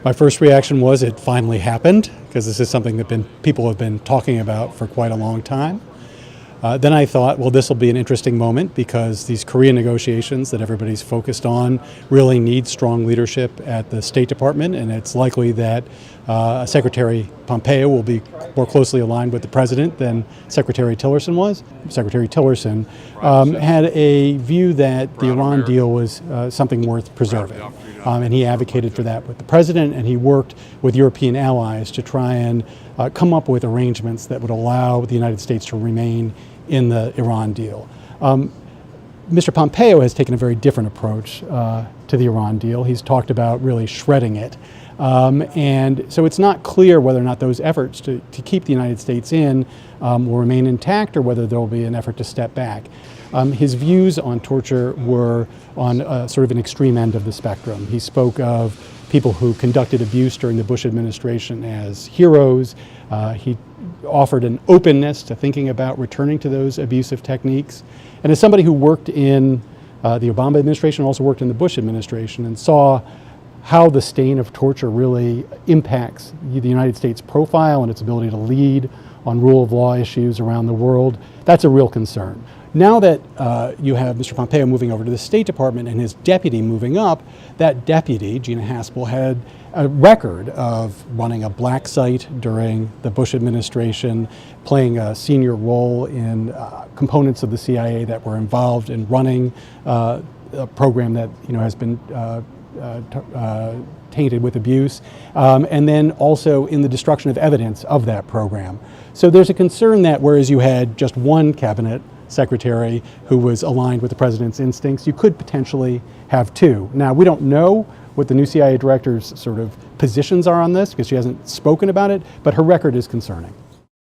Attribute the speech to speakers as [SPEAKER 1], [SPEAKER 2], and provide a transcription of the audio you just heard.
[SPEAKER 1] My first reaction was it finally happened, because this is something that people have been talking about for quite a long time. Then I thought, well, this will be an interesting moment because these Korea negotiations that everybody's focused on really need strong leadership at the State Department, and it's likely that Secretary Pompeo will be more closely aligned with the president than Secretary Tillerson was. Secretary Tillerson had a view that the Iran deal was something worth preserving, and he advocated for that with the president, and he worked with European allies to try and come up with arrangements that would allow the United States to remain in the Iran deal. Mr. Pompeo has taken a very different approach to the Iran deal. He's talked about really shredding it. And so it's not clear whether or not those efforts to keep the United States in will remain intact or whether there will be an effort to step back. His views on torture were on sort of an extreme end of the spectrum. He spoke of people who conducted abuse during the Bush administration as heroes. He offered an openness to thinking about returning to those abusive techniques. And as somebody who worked in the Obama administration, also worked in the Bush administration, and saw how the stain of torture really impacts the United States profile and its ability to lead on rule of law issues around the world, that's a real concern. Now that you have Mr. Pompeo moving over to the State Department and his deputy moving up, that deputy, Gina Haspel, had a record of running a black site during the Bush administration, playing a senior role in components of the CIA that were involved in running a program that has been tainted with abuse, and then also in the destruction of evidence of that program. So there's a concern that whereas you had just one cabinet secretary who was aligned with the president's instincts, you could potentially have two. Now, we don't know what the new CIA director's sort of positions are on this because she hasn't spoken about it, but her record is concerning.